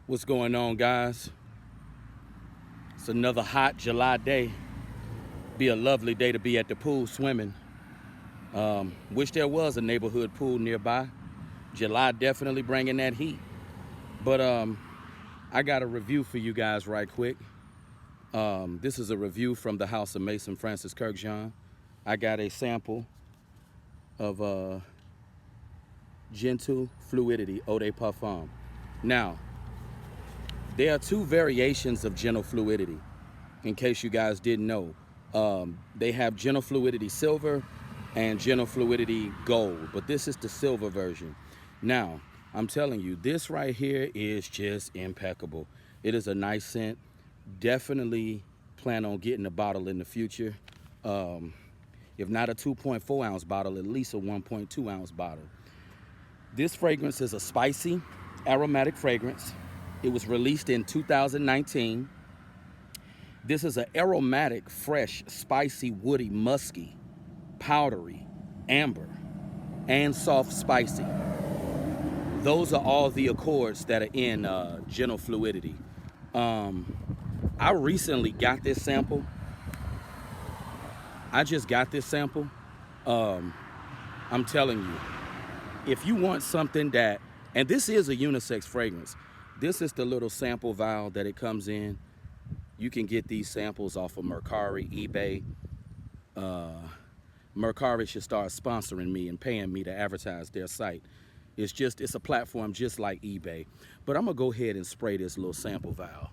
What's going on, guys? It's another hot July day. Be a lovely day to be at the pool swimming. Wish there was a neighborhood pool nearby. July definitely bringing that heat. But I got a review for you guys right quick. This is a review from the house of Mason Francis Kirkjean. I got a sample of Gentle Fluidity Eau de Parfum. Now, there are two variations of Gentle Fluidity, in case you guys didn't know. They have Gentle Fluidity Silver and Gentle Fluidity Gold, but this is the silver version. Now, I'm telling you, this right here is just impeccable. It is a nice scent. Definitely plan on getting a bottle in the future. If not a 2.4 ounce bottle, at least a 1.2 ounce bottle. This fragrance is a spicy, aromatic fragrance. It was released in 2019. This is an aromatic, fresh, spicy, woody, musky, powdery, amber, and soft spicy. Those are all the accords that are in Gentle Fluidity. I recently got this sample. I just got this sample. I'm telling you, if you want something that, and this is a unisex fragrance. This is the little sample vial that it comes in. You can get these samples off of Mercari, eBay. Mercari should start sponsoring me and paying me to advertise their site. It's a platform just like eBay. But I'm gonna go ahead and spray this little sample vial.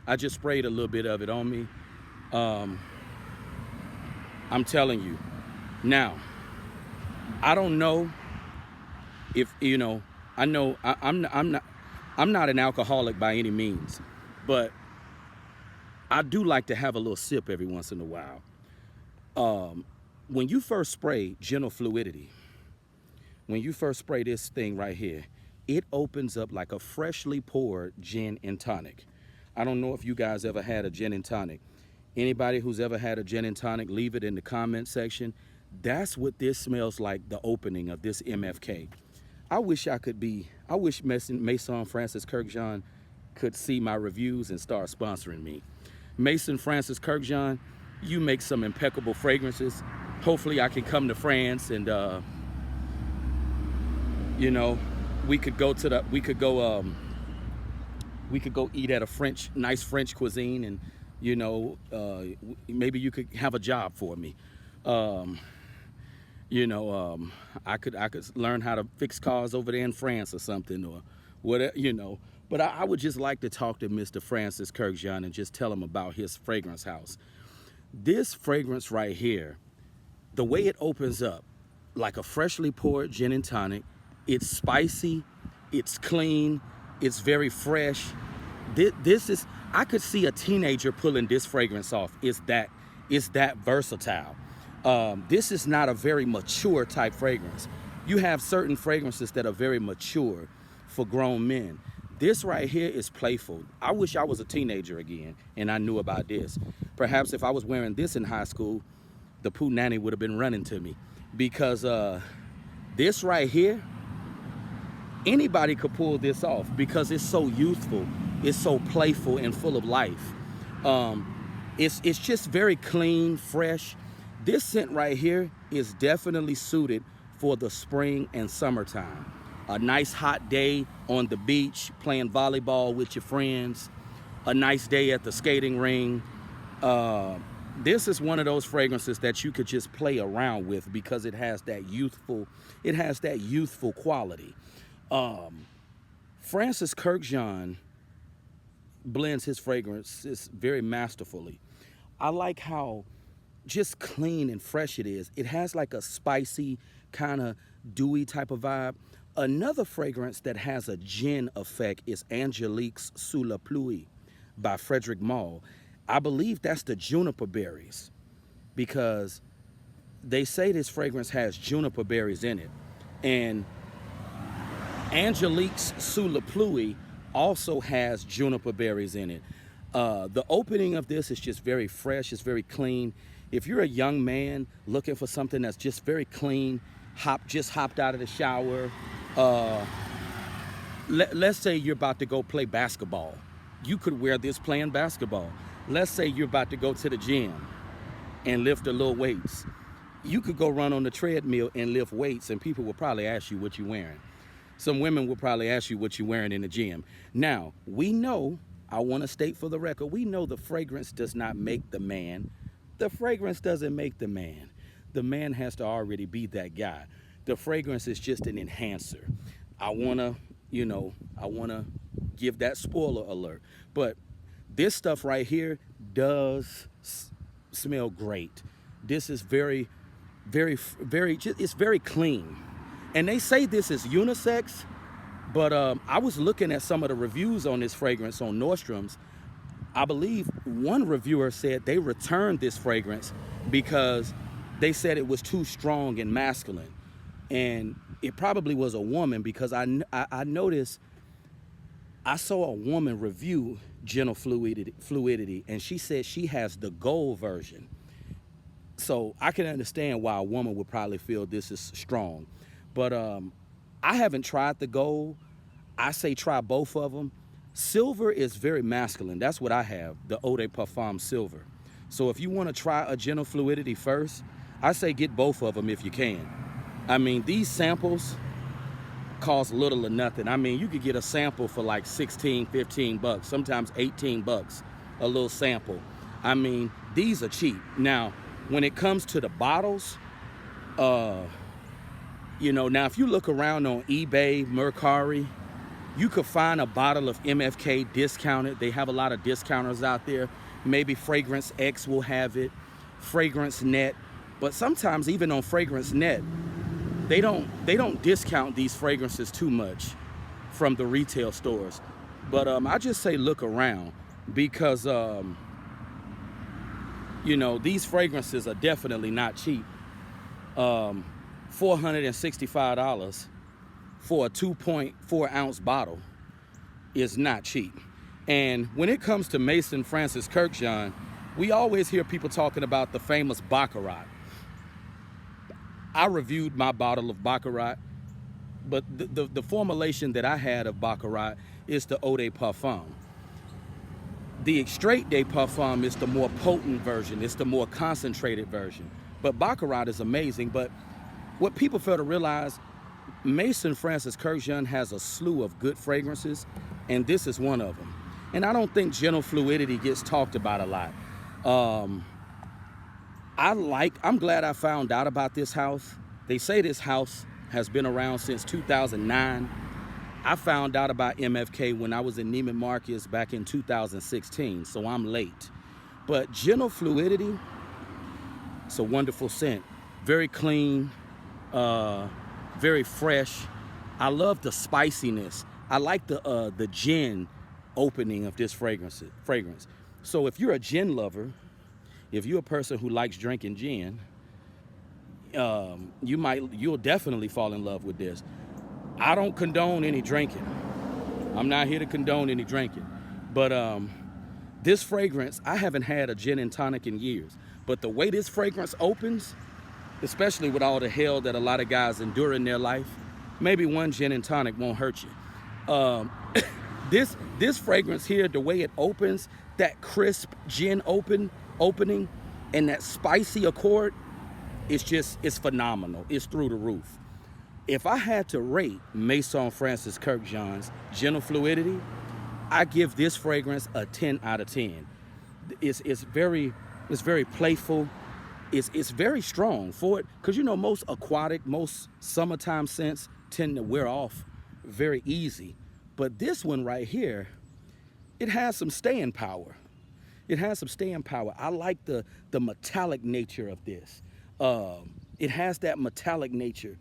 I just sprayed a little bit of it on me. I'm telling you. Now, I don't know if, I know I'm not an alcoholic by any means, but I do like to have a little sip every once in a while. When you first spray Gentle Fluidity, when you first spray this thing right here, it opens up like a freshly poured gin and tonic. I don't know if you guys ever had a gin and tonic. Anybody who's ever had a gin and tonic, leave it in the comment section. That's what this smells like, the opening of this MFK. I wish Mason Francis Kirkjean could see my reviews and start sponsoring me. Mason Francis Kirkjean, you make some impeccable fragrances. Hopefully I can come to France and, we could go eat at a nice French cuisine, and maybe you could have a job for me. I could learn how to fix cars over there in France or something, or whatever, But I would just like to talk to Mr. Francis Kirkjean and just tell him about his fragrance house. This fragrance right here, the way it opens up, like a freshly poured gin and tonic, it's spicy, it's clean, it's very fresh. I could see a teenager pulling this fragrance off. It's that versatile. This is not a very mature type fragrance. You have certain fragrances that are very mature for grown men. This right here is playful. I wish I was a teenager again and I knew about this. Perhaps if I was wearing this in high school, the poo nanny would have been running to me, because this right here, anybody could pull this off because it's so youthful, it's so playful and full of life. It's just very clean, fresh. This scent right here is definitely suited for the spring and summertime. A nice hot day on the beach, playing volleyball with your friends, a nice day at the skating ring. This is one of those fragrances that you could just play around with because it has that youthful quality. Francis Kirkjean blends his fragrances very masterfully. I like how just clean and fresh it is. It has like a spicy, kind of dewy type of vibe. Another fragrance that has a gin effect is Angelique's Sous la Pluie by Frederic Malle. I believe that's the juniper berries, because they say this fragrance has juniper berries in it. And Angelique's Sous la Pluie also has juniper berries in it. The opening of this is just very fresh, it's very clean. If you're a young man looking for something that's just very clean, just hopped out of the shower. Uh, let's say you're about to go play basketball. You could wear this playing basketball. Let's say you're about to go to the gym and lift a little weights. You could go run on the treadmill and lift weights, and people will probably ask you what you're wearing. Some women will probably ask you what you're wearing in the gym. Now, we know, I want to state for the record, we know the fragrance does not make the man. The fragrance doesn't make the man. The man has to already be that guy. The fragrance is just an enhancer. I want to give that spoiler alert. But this stuff right here does smell great. This is very, it's very clean. And they say this is unisex, but I was looking at some of the reviews on this fragrance on Nordstrom's. I believe one reviewer said they returned this fragrance because they said it was too strong and masculine. And it probably was a woman, because I noticed, I saw a woman review Gentle Fluidity, and she said she has the gold version. So I can understand why a woman would probably feel this is strong. But I haven't tried the gold. I say try both of them. Silver is very masculine. That's what I have, the Eau de Parfum Silver. So if you want to try a Gentle Fluidity first, I say get both of them if you can. I mean, these samples cost little or nothing. I mean, you could get a sample for like 16, 15 bucks, sometimes 18 bucks, a little sample. I mean, these are cheap. Now, when it comes to the bottles, now if you look around on eBay, Mercari, you could find a bottle of MFK discounted. They have a lot of discounters out there. Maybe Fragrance X will have it, Fragrance Net. But sometimes even on Fragrance Net, they don't discount these fragrances too much from the retail stores. But I just say look around, because these fragrances are definitely not cheap. $465 for a 2.4 ounce bottle is not cheap. And when it comes to Maison Francis Kurkdjian, we always hear people talking about the famous Baccarat. I reviewed my bottle of Baccarat, but the formulation that I had of Baccarat is the Eau de Parfum. The Extrait de Parfum is the more potent version. It's the more concentrated version. But Baccarat is amazing. But what people fail to realize, Maison Francis Kurkdjian has a slew of good fragrances, and this is one of them. And I don't think Gentle Fluidity gets talked about a lot. I'm glad I found out about this house. They say this house has been around since 2009. I found out about MFK when I was in Neiman Marcus back in 2016, so I'm late. But Gentle Fluidity, it's a wonderful scent. Very clean, very fresh. I love the spiciness. I like the gin opening of this fragrance. So if you're a gin lover, if you're a person who likes drinking gin, you'll definitely fall in love with this. I don't condone any drinking. I'm not here to condone any drinking. But this fragrance, I haven't had a gin and tonic in years. But the way this fragrance opens, especially with all the hell that a lot of guys endure in their life, maybe one gin and tonic won't hurt you. This fragrance here, the way it opens, that crisp gin opening and that spicy accord, it's phenomenal. It's through the roof. If I had to rate Maison Francis Kurkdjian's Gentle Fluidity, I give this fragrance a 10 out of 10. It's very playful. It's very strong for it, because most aquatic, most summertime scents tend to wear off very easy. But this one right here, it has some staying power. I like the metallic nature of this. It has that metallic nature,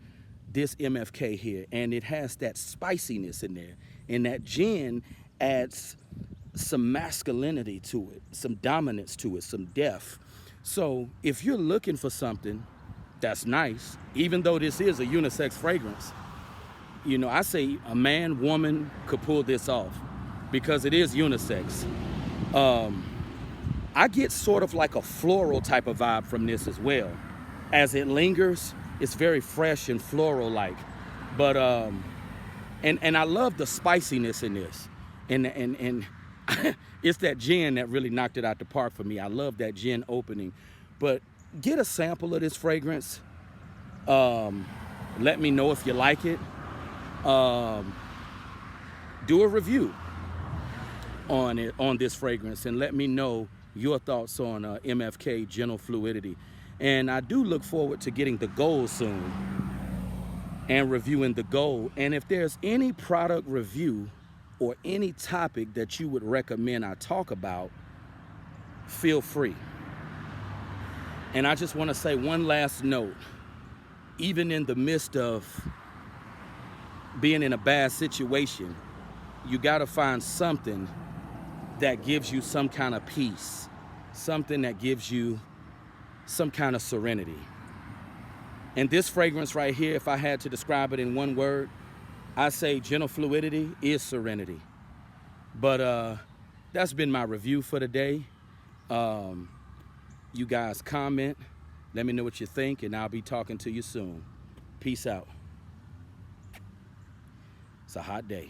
this MFK here, and it has that spiciness in there. And that gin adds some masculinity to it, some dominance to it, some depth. So if you're looking for something that's nice, even though this is a unisex fragrance, I say a man, woman could pull this off because it is unisex. I get sort of like a floral type of vibe from this as well. As it lingers, It's very fresh and floral like. But and I love the spiciness in this. And it's that gin that really knocked it out the park for me. I love that gin opening. But get a sample of this fragrance. Let me know if you like it. Do a review on this fragrance and let me know your thoughts on MFK Gentle Fluidity. And I do look forward to getting the gold soon and reviewing the gold. And if there's any product review or any topic that you would recommend I talk about, feel free. And I just want to say one last note. Even in the midst of being in a bad situation, you got to find something that gives you some kind of peace, something that gives you some kind of serenity. And this fragrance right here, if I had to describe it in one word, I say Gentle Fluidity is serenity. But that's been my review for today. You guys comment, let me know what you think, and I'll be talking to you soon. Peace out. It's a hot day.